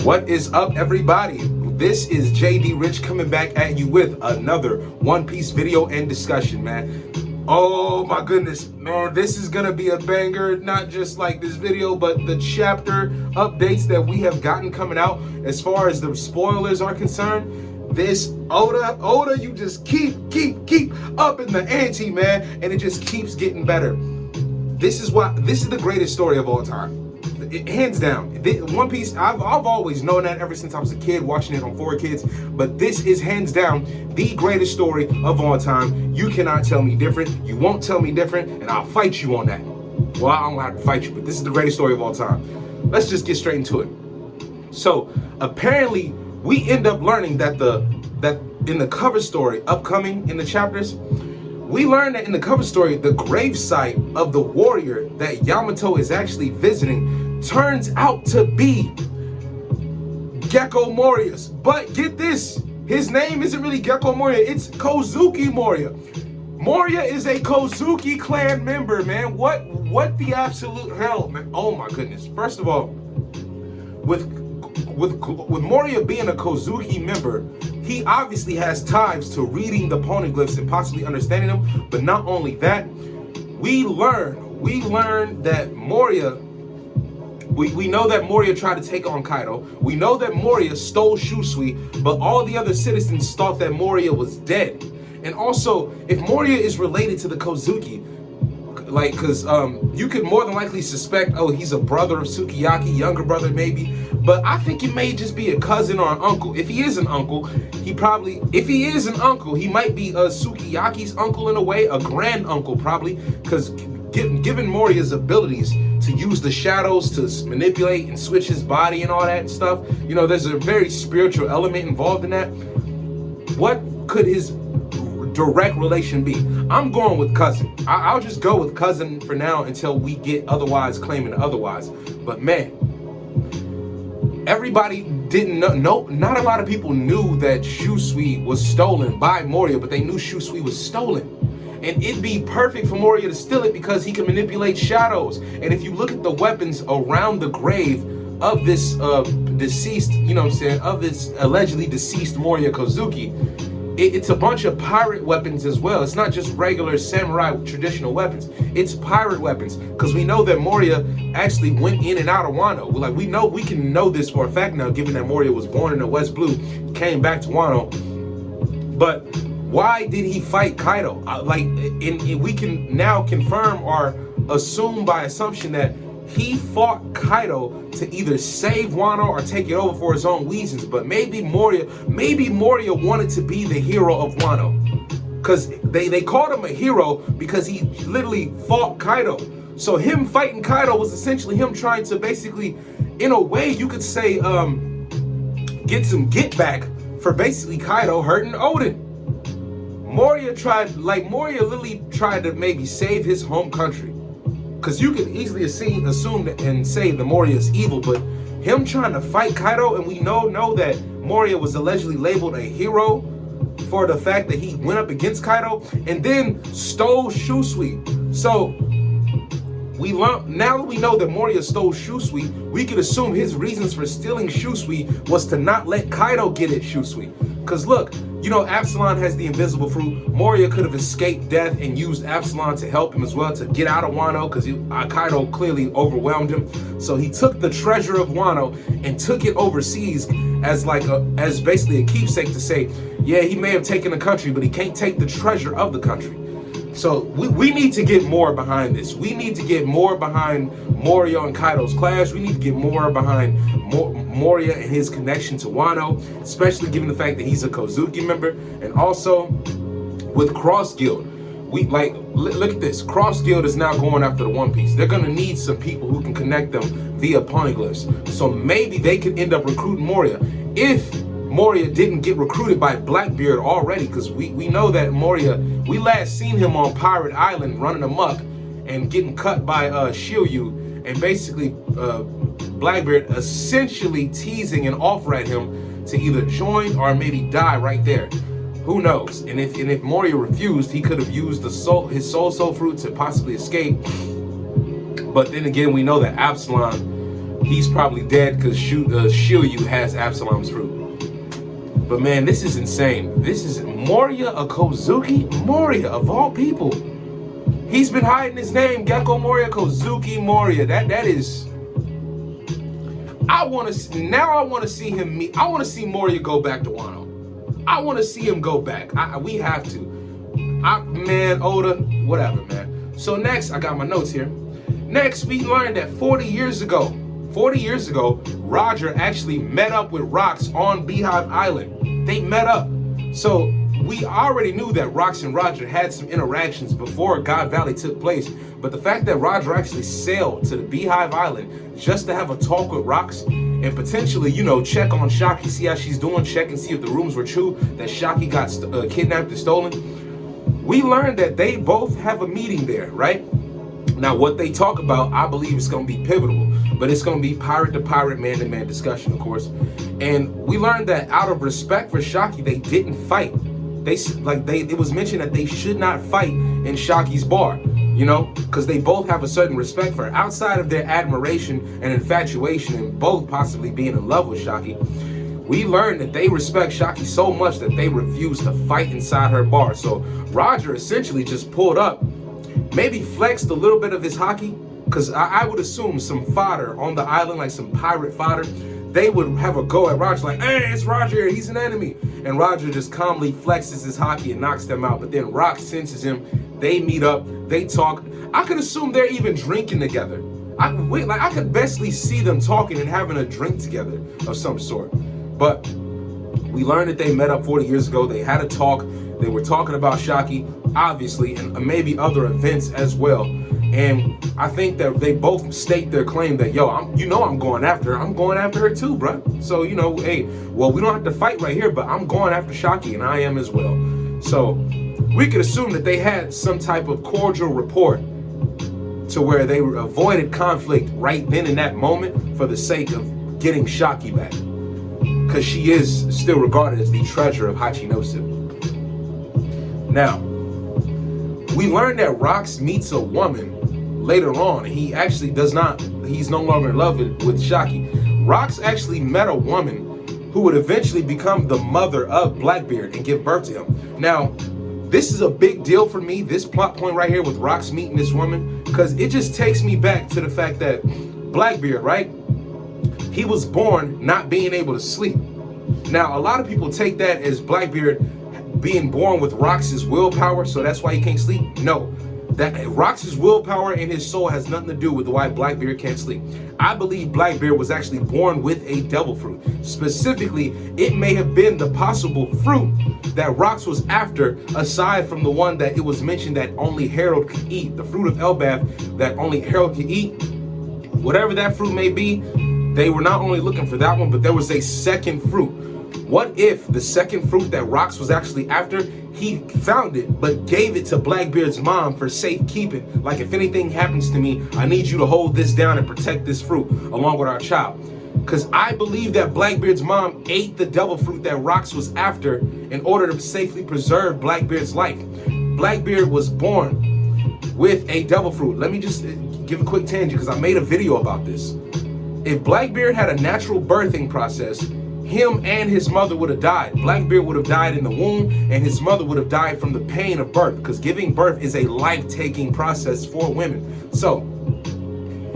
What is up, everybody? This is JD Rich coming back at you with another One Piece video and discussion, man. Oh my goodness, man, this is gonna be a banger. Not just like this video, but the chapter updates that we have gotten coming out as far as the spoilers are concerned. This Oda, you just keep up in the ante, man, and it just keeps getting better. This is the greatest story of all time. Hands down. One Piece, I've always known that ever since I was a kid watching it on 4Kids, but this is hands down the greatest story of all time. You cannot tell me different. You won't tell me different, and I'll fight you on that. Well, I don't have to fight you, but this is the greatest story of all time. Let's just get straight into it. So apparently we end up learning that in the cover story upcoming in the chapters, we learn that in the cover story, the gravesite of the warrior that Yamato is actually visiting turns out to be Gecko Moria's. But get this, his name isn't really Gecko Moria, it's Kozuki Moria. Moria is a Kozuki clan member, man. What the absolute hell, man? Oh my goodness. First of all, with Moria being a Kozuki member, he obviously has ties to reading the poneglyphs and possibly understanding them. But not only that, we learn that Moria, we know that Moria tried to take on Kaido. We know that Moria stole Shusui, but all the other citizens thought that Moria was dead. And also, if Moria is related to the Kozuki, like, because you could more than likely suspect, oh, he's a brother of Sukiyaki, younger brother maybe, but I think it may just be a cousin or an uncle. If he is an uncle, he might be Sukiyaki's uncle in a way, a grand uncle probably, because given Moria's abilities to use the shadows to manipulate and switch his body and all that stuff, you know, there's a very spiritual element involved in that. What could his direct relation be? I'm going with cousin. I'll just go with cousin for now until we get otherwise claiming otherwise. But man, everybody didn't know. Not a lot of people knew that Shusui was stolen by Moria, but they knew Shusui was stolen. And it'd be perfect for Moria to steal it because he can manipulate shadows. And if you look at the weapons around the grave of this deceased, you know what I'm saying, of this allegedly deceased Moria Kozuki, it's a bunch of pirate weapons as well. It's not just regular samurai traditional weapons. It's pirate weapons, because we know that Moria actually went in and out of Wano. Like, we can know this for a fact now, given that Moria was born in the West Blue, came back to Wano. But why did he fight Kaido? We can now confirm or assume by assumption that he fought Kaido to either save Wano or take it over for his own reasons. But maybe Moria wanted to be the hero of Wano, because they called him a hero because he literally fought Kaido. So him fighting Kaido was essentially him trying to basically, in a way you could say, get some get back for basically Kaido hurting Oden. Moria literally tried to maybe save his home country. Because you could easily assume and say the Moria is evil, but him trying to fight Kaido, and we know that Moria was allegedly labeled a hero for the fact that he went up against Kaido and then stole Shusui. So now that we know that Moria stole Shusui, we could assume his reasons for stealing Shusui was to not let Kaido get at Shusui. Because look, you know, Absalom has the invisible fruit. Moria could have escaped death and used Absalom to help him as well to get out of Wano, because Kaido clearly overwhelmed him. So he took the treasure of Wano and took it overseas as basically a keepsake to say, yeah, he may have taken the country, but he can't take the treasure of the country. So we need to get more behind this. We need to get more behind Moria and Kaido's clash. We need to get more behind Moria and his connection to Wano, especially given the fact that he's a Kozuki member. And also with Cross Guild, look at this. Cross Guild is now going after the One Piece. They're gonna need some people who can connect them via poneglyphs. So maybe they could end up recruiting Moria. If Moria didn't get recruited by Blackbeard already, because we know that Moria, we last seen him on Pirate Island running amok and getting cut by Shiryu, and basically Blackbeard essentially teasing and offer at him to either join or maybe die right there. Who knows? And if Moria refused, he could have used his soul fruit to possibly escape. But then again, we know that Absalom he's probably dead because Shiryu has Absalom's fruit. But man, this is insane. This is Moria Okozuki? Moria, of all people. He's been hiding his name, Gecko Moria, Kozuki Moria. That is... I want to see him meet. I want to see Moria go back to Wano. I want to see him go back. We have to. Man, Oda, whatever, man. So next, I got my notes here. Next, we learned that 40 years ago, Roger actually met up with Rocks on Beehive Island. They met up. So we already knew that Rocks and Roger had some interactions before God Valley took place. But the fact that Roger actually sailed to the Beehive Island just to have a talk with Rocks and potentially, you know, check on Shaki, see how she's doing, check and see if the rumors were true, that Shaki got kidnapped and stolen. We learned that they both have a meeting there, right? Now, what they talk about, I believe it's going to be pivotal, but it's going to be pirate to pirate, man to man discussion, of course. And we learned that out of respect for Shaki, they didn't fight. It was mentioned that they should not fight in Shaki's bar, you know, because they both have a certain respect for her. Outside of their admiration and infatuation and both possibly being in love with Shaki, we learned that they respect Shaki so much that they refuse to fight inside her bar. So Roger essentially just pulled up, maybe flexed a little bit of his hockey, because I would assume some fodder on the island, like some pirate fodder, they would have a go at Roger, like, hey, it's Roger, he's an enemy. And Roger just calmly flexes his hockey and knocks them out. But then Rock senses him, they meet up, they talk. I could assume they're even drinking together. I could bestly see them talking and having a drink together of some sort. But we learned that they met up 40 years ago. They had a talk. They were talking about Shaki, obviously, and maybe other events as well. And I think that they both state their claim that, yo, I'm going after her. I'm going after her too, bro. So, you know, hey, well, we don't have to fight right here, but I'm going after Shaki, and I am as well. So we could assume that they had some type of cordial rapport to where they avoided conflict right then in that moment for the sake of getting Shaki back. Because she is still regarded as the treasure of Hachinosu. Now, we learned that Rocks meets a woman later on. He actually he's no longer in love with Shaki. Rocks actually met a woman who would eventually become the mother of Blackbeard and give birth to him. Now, this is a big deal for me, this plot point right here with Rocks meeting this woman, because it just takes me back to the fact that Blackbeard, right? He was born not being able to sleep. Now, a lot of people take that as Blackbeard being born with Rocks' willpower, so that's why he can't sleep. No, that Rocks' willpower and his soul has nothing to do with why Blackbeard can't sleep. I believe Blackbeard was actually born with a devil fruit. Specifically, it may have been the possible fruit that Rocks was after, aside from the one that it was mentioned that only Harold could eat, the fruit of Elbaf that only Harold could eat. Whatever that fruit may be, they were not only looking for that one, but there was a second fruit. What if the second fruit that Rocks was actually after, he found it, but gave it to Blackbeard's mom for safekeeping? Like, if anything happens to me, I need you to hold this down and protect this fruit along with our child. Because I believe that Blackbeard's mom ate the devil fruit that Rocks was after in order to safely preserve Blackbeard's life. Blackbeard was born with a devil fruit. Let me just give a quick tangent because I made a video about this. If Blackbeard had a natural birthing process, him and his mother would have died. Blackbeard would have died in the womb, and his mother would have died from the pain of birth, because giving birth is a life-taking process for women. So,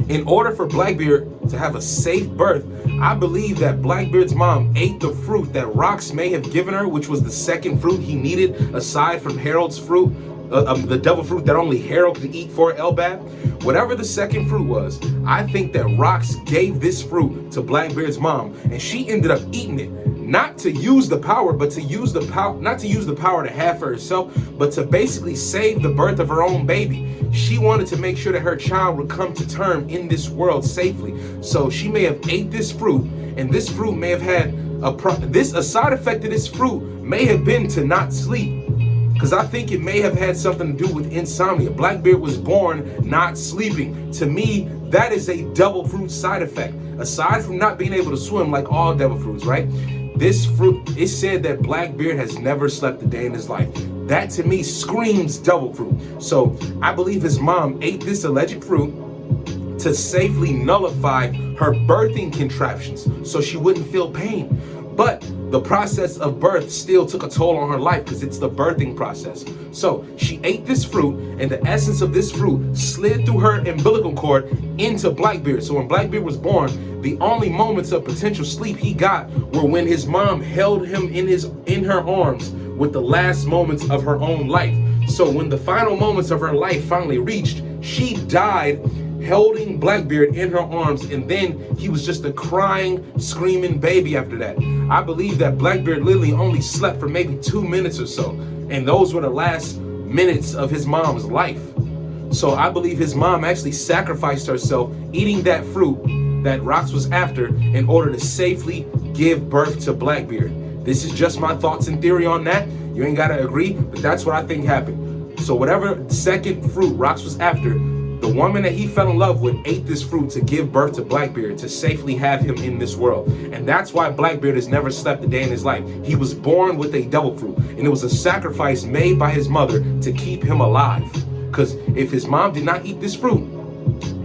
in order for Blackbeard to have a safe birth, I believe that Blackbeard's mom ate the fruit that Rocks may have given her, which was the second fruit he needed aside from Harold's fruit, the devil fruit that only Harold could eat for Elbaf. Whatever the second fruit was, I think that Rocks gave this fruit to Blackbeard's mom, and she ended up eating it, not to use the power, but to use the power, not to use the power to have for herself, but to basically save the birth of her own baby. She wanted to make sure that her child would come to term in this world safely. So she may have ate this fruit, and this fruit may have had a side effect of this fruit may have been to not sleep. Because I think it may have had something to do with insomnia. Blackbeard was born not sleeping. To me, that is a devil fruit side effect. Aside from not being able to swim like all devil fruits, right? This fruit, it said that Blackbeard has never slept a day in his life. That to me screams devil fruit. So I believe his mom ate this alleged fruit to safely nullify her birthing contractions so she wouldn't feel pain. But the process of birth still took a toll on her life because it's the birthing process. So she ate this fruit, and the essence of this fruit slid through her umbilical cord into Blackbeard. So when Blackbeard was born, the only moments of potential sleep he got were when his mom held him in her arms with the last moments of her own life. So when the final moments of her life finally reached, she died holding Blackbeard in her arms, and then he was just a crying, screaming baby after that. I believe that Blackbeard literally only slept for maybe 2 minutes or so, and those were the last minutes of his mom's life. So I believe his mom actually sacrificed herself eating that fruit that Rocks was after in order to safely give birth to Blackbeard. This is just my thoughts and theory on that. You ain't gotta agree, but that's what I think happened. So whatever second fruit Rocks was after, the woman that he fell in love with ate this fruit to give birth to Blackbeard, to safely have him in this world. And that's why Blackbeard has never slept a day in his life. He was born with a devil fruit, and it was a sacrifice made by his mother to keep him alive. Because if his mom did not eat this fruit,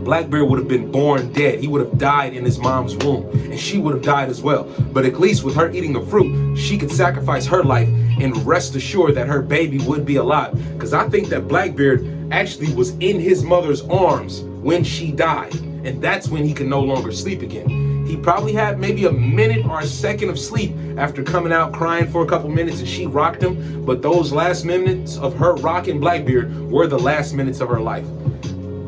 Blackbeard would have been born dead. He would have died in his mom's womb, and she would have died as well. But at least with her eating the fruit, she could sacrifice her life and rest assured that her baby would be alive. Because I think that Blackbeard actually was in his mother's arms when she died, and that's when he could no longer sleep again. He probably had maybe a minute or a second of sleep after coming out crying for a couple minutes and she rocked him, but those last minutes of her rocking Blackbeard were the last minutes of her life.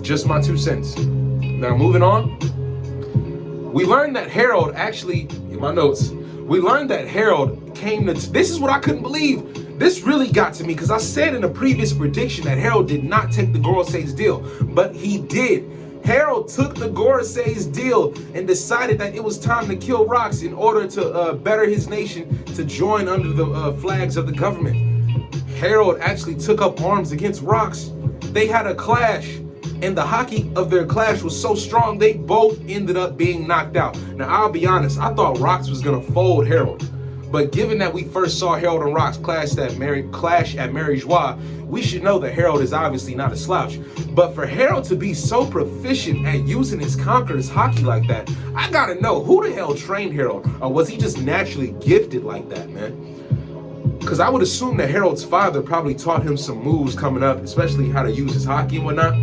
Just my 2 cents. Now moving on, we learned that Harold actually, in my notes, we learned that Harold came to, this is what I couldn't believe. This really got to me because I said in a previous prediction that Harold did not take the Gorosei's deal, but he did. Harold took the Gorosei's deal and decided that it was time to kill Rocks in order to better his nation, to join under the flags of the government. Harold actually took up arms against Rocks. They had a clash, and the hockey of their clash was so strong they both ended up being knocked out. Now I'll be honest, I thought Rocks was gonna fold Harold. But given that we first saw Harold and Rocks clash at Mary Joie, we should know that Harold is obviously not a slouch. But for Harold to be so proficient at using his conqueror's hockey like that, I gotta know, who the hell trained Harold? Or was he just naturally gifted like that, man? Because I would assume that Harold's father probably taught him some moves coming up, especially how to use his hockey and whatnot.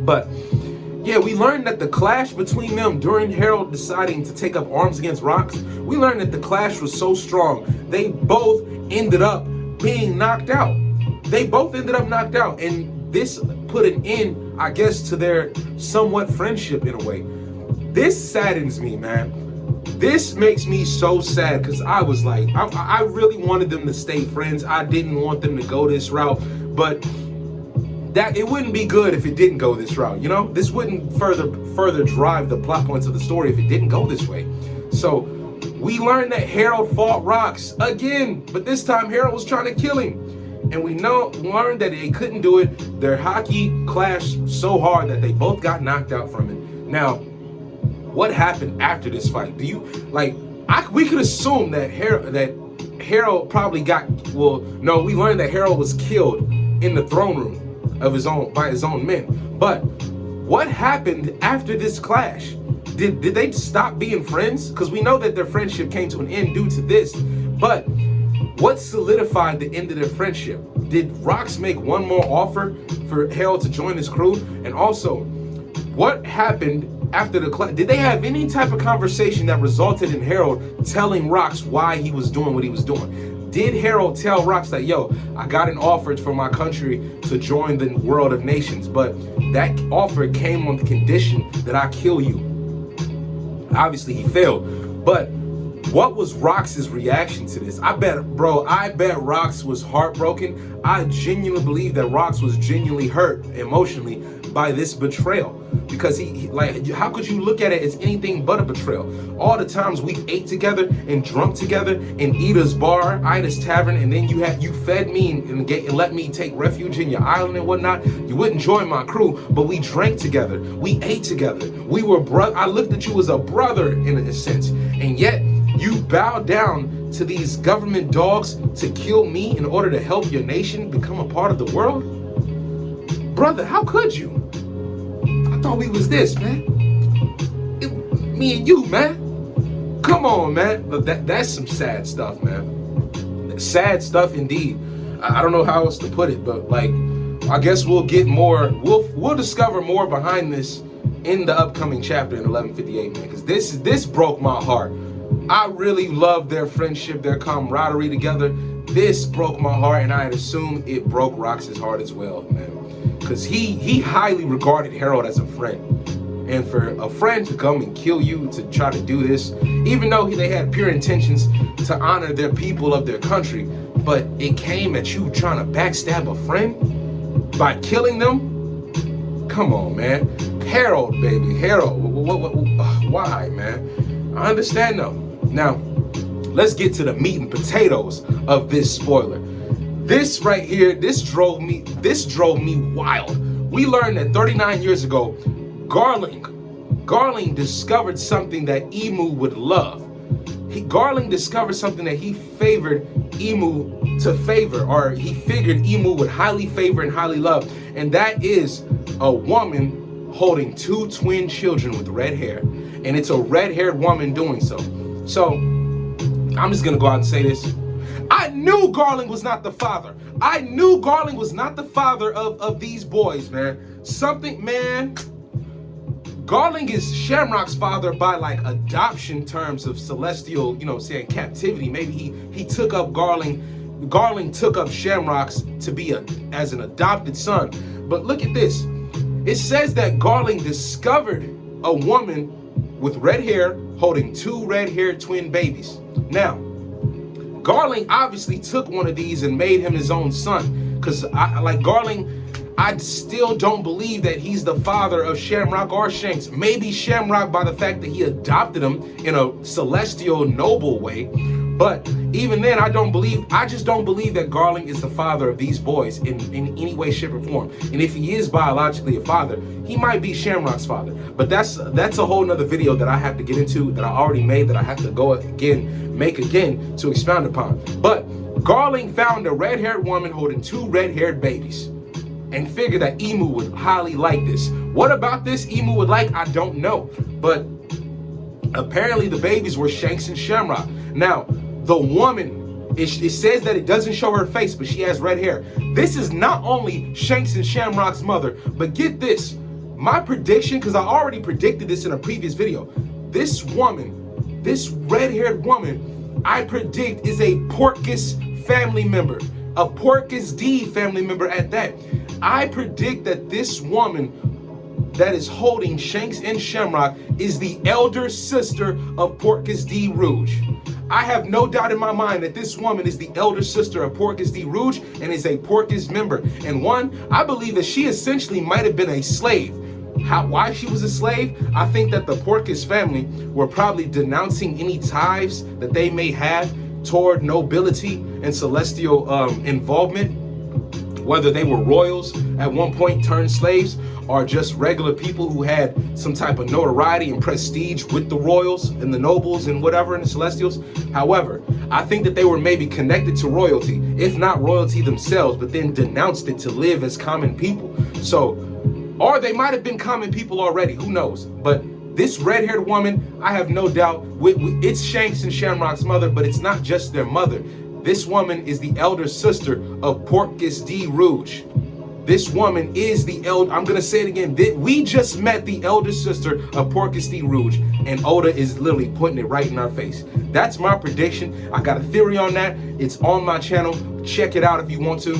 But yeah, we learned that the clash between them during Harold deciding to take up arms against Rocks, we learned that the clash was so strong, they both ended up being knocked out. They both ended up knocked out, and this put an end, I guess, to their somewhat friendship in a way. This saddens me, man. This makes me so sad because I was like, I really wanted them to stay friends. I didn't want them to go this route, but that it wouldn't be good if it didn't go this route, you know? This wouldn't further drive the plot points of the story if it didn't go this way. So we learned that Harold fought Rocks again, but this time Harold was trying to kill him. And we learned that they couldn't do it. Their hockey clashed so hard that they both got knocked out from it. Now, what happened after this fight? Do you, like, we could assume that Harold probably got, well, no, we learned that Harold was killed in the throne room of his own, by his own men. But what happened after this clash? Did they stop being friends? Because we know that their friendship came to an end due to this. But what solidified the end of their friendship? Did Rocks make one more offer for Harold to join his crew? And also, what happened after the clash? Did they have any type of conversation that resulted in Harold telling Rocks why he was doing what he was doing? Did Harold tell Rocks that, yo, I got an offer from my country to join the world of nations, but that offer came on the condition that I kill you? Obviously he failed, but what was Rocks' reaction to this? I bet Rocks was heartbroken. I genuinely believe that Rocks was genuinely hurt emotionally by this betrayal, because he like, how could you look at it as anything but a betrayal? All the times we ate together and drunk together in Ida's bar, Ida's tavern, and then you fed me and let me take refuge in your island and whatnot. You wouldn't join my crew, but we drank together, we ate together, we were I looked at you as a brother in a sense, and yet you bow down to these government dogs to kill me in order to help your nation become a part of the world? Brother, how could you? I thought we was this, man. Me and you, man. Come on, man. But that's some sad stuff, man. Sad stuff indeed. I don't know how else to put it, but like, I guess we'll get more. We'll discover more behind this in the upcoming chapter in 1158, man. Because this broke my heart. I really love their friendship, their camaraderie together. This broke my heart, and I'd assume it broke Rox's heart as well, man. Because he highly regarded Harold as a friend. And for a friend to come and kill you to try to do this, even though they had pure intentions to honor their people of their country, but it came at you trying to backstab a friend by killing them? Come on, man. Harold, baby, Harold. Why, man? I understand though. Now, let's get to the meat and potatoes of this spoiler. This right here, this drove me wild. We learned that 39 years ago, Garling discovered something that Emu would love. Garling discovered something that he favored Emu to favor, or he figured Emu would highly favor and highly love, and that is a woman holding two twin children with red hair, and it's a red-haired woman doing so. So, I'm just gonna go out and say this. I knew Garling was not the father. I knew Garling was not the father of these boys, man. Garling is Shamrock's father by like adoption terms of celestial, captivity. Maybe he took up Garling took up Shamrock's to be as an adopted son. But look at this. It says that Garling discovered a woman with red hair holding two red-haired twin babies. Now, Garling obviously took one of these and made him his own son. Because I still don't believe that he's the father of Shamrock or Shanks. Maybe Shamrock by the fact that he adopted him in a celestial noble way. But even then, I just don't believe that Garling is the father of these boys in any way, shape, or form. And if he is biologically a father, he might be Shamrock's father. But that's a whole nother video that I have to get into, that I already made, that I have to make again to expound upon. But Garling found a red-haired woman holding two red-haired babies and figured that Emu would highly like this. What about this Emu would like, I don't know. But apparently the babies were Shanks and Shamrock. Now, the woman, it says that it doesn't show her face, but she has red hair. This is not only Shanks and Shamrock's mother, but get this. My prediction, because I already predicted this in a previous video, this woman, this red-haired woman, I predict is a Portgas family member, a Portgas D family member at that. I predict that this woman that is holding Shanks and Shamrock is the elder sister of Portgas D Rouge. I have no doubt in my mind that this woman is the elder sister of Portgas D Rouge and is a Portgas member. And I believe that she essentially might have been a slave. Why she was a slave? I think that the Portgas family were probably denouncing any ties that they may have toward nobility and celestial involvement, whether they were royals at one point turned slaves, or just regular people who had some type of notoriety and prestige with the royals and the nobles and whatever in the celestials. However, I think that they were maybe connected to royalty, if not royalty themselves, but then denounced it to live as common people. So, or they might have been common people already, who knows? But this red-haired woman, I have no doubt, it's Shanks and Shamrock's mother, but it's not just their mother. This woman is the elder sister of Portgas D Rouge. This woman is the elder, I'm gonna say it again, we just met the elder sister of Portgas D Rouge, and Oda is literally putting it right in our face. That's my prediction. I got a theory on that. It's on my channel. Check it out if you want to.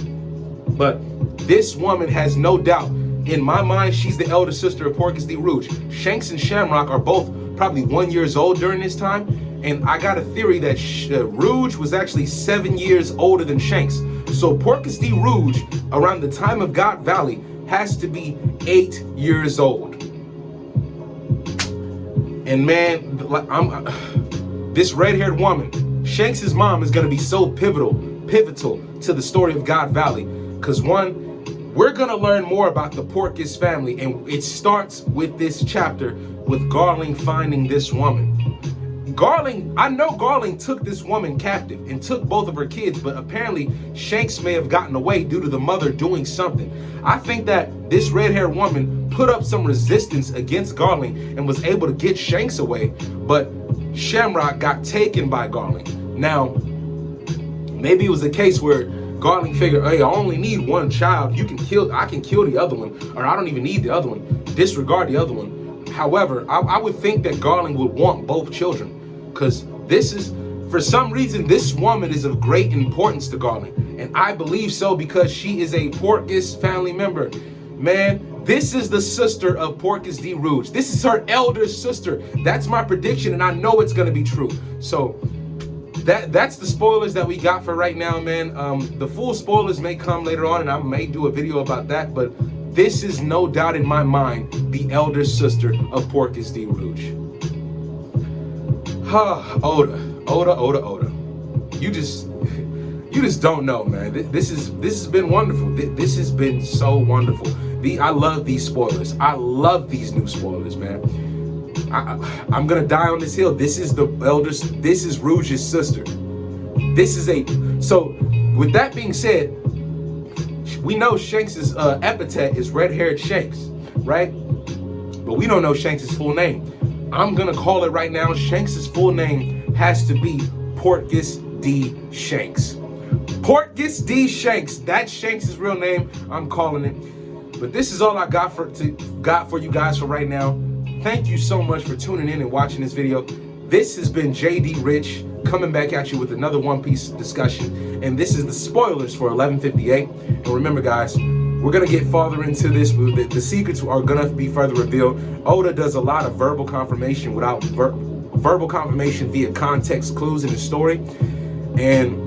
But this woman has no doubt, in my mind, she's the elder sister of Portgas D Rouge. Shanks and Shamrock are both probably 1 year old during this time. And I got a theory that Rouge was actually 7 years older than Shanks. So Portgas D Rouge, around the time of God Valley, has to be 8 years old. And man, this red-haired woman, Shanks' mom, is gonna be so pivotal to the story of God Valley. Because one, we're gonna learn more about the Portgas family, and it starts with this chapter with Garling finding this woman. I know Garling took this woman captive and took both of her kids, but apparently Shanks may have gotten away due to the mother doing something. I think that this red-haired woman put up some resistance against Garling and was able to get Shanks away, but Shamrock got taken by Garling. Now, maybe it was a case where Garling figured, hey, I only need one child. I can kill the other one, or I don't even need the other one. Disregard the other one. However, I would think that Garling would want both children, because for some reason, this woman is of great importance to Garling. And I believe so because she is a Portgas family member. Man, this is the sister of Portgas D. Rouge. This is her elder sister. That's my prediction, and I know it's gonna be true. So that's the spoilers that we got for right now, man. The full spoilers may come later on, and I may do a video about that, but this is no doubt in my mind the elder sister of Portgas D. Rouge. Oda. You just don't know, man. This has been wonderful. This has been so wonderful. I love these spoilers. I love these new spoilers, man. I'm gonna die on this hill. This is this is Rouge's sister. So with that being said, we know Shanks' epithet is red-haired Shanks, right? But we don't know Shanks' full name. I'm gonna call it right now. Shanks' full name has to be Portgas D. Shanks. Portgas D. Shanks. That's Shanks' real name. I'm calling it. But this is all I got for you guys for right now. Thank you so much for tuning in and watching this video. This has been JD Rich coming back at you with another One Piece discussion. And this is the spoilers for 1158. And remember, guys, we're going to get farther into this. The secrets are going to be further revealed. Oda does a lot of verbal confirmation without verbal confirmation via context clues in the story. And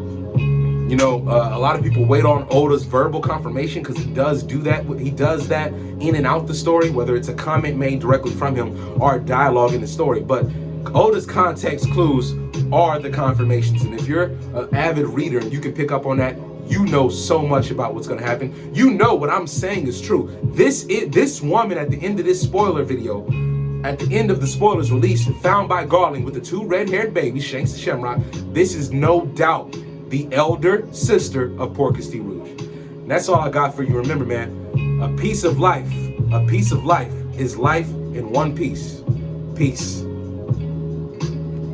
you know, a lot of people wait on Oda's verbal confirmation because he does do that. He does that in and out the story, whether it's a comment made directly from him or dialogue in the story. But Oda's context clues are the confirmations. And if you're an avid reader and you can pick up on that, you know so much about what's going to happen. You know what I'm saying is true. This woman at the end of this spoiler video, at the end of the spoilers release, found by Garling with the two red-haired babies, Shanks and Shamrock, this is no doubt the elder sister of Portgas D. Rouge. And that's all I got for you. Remember, man, a piece of life is life in one piece. Peace.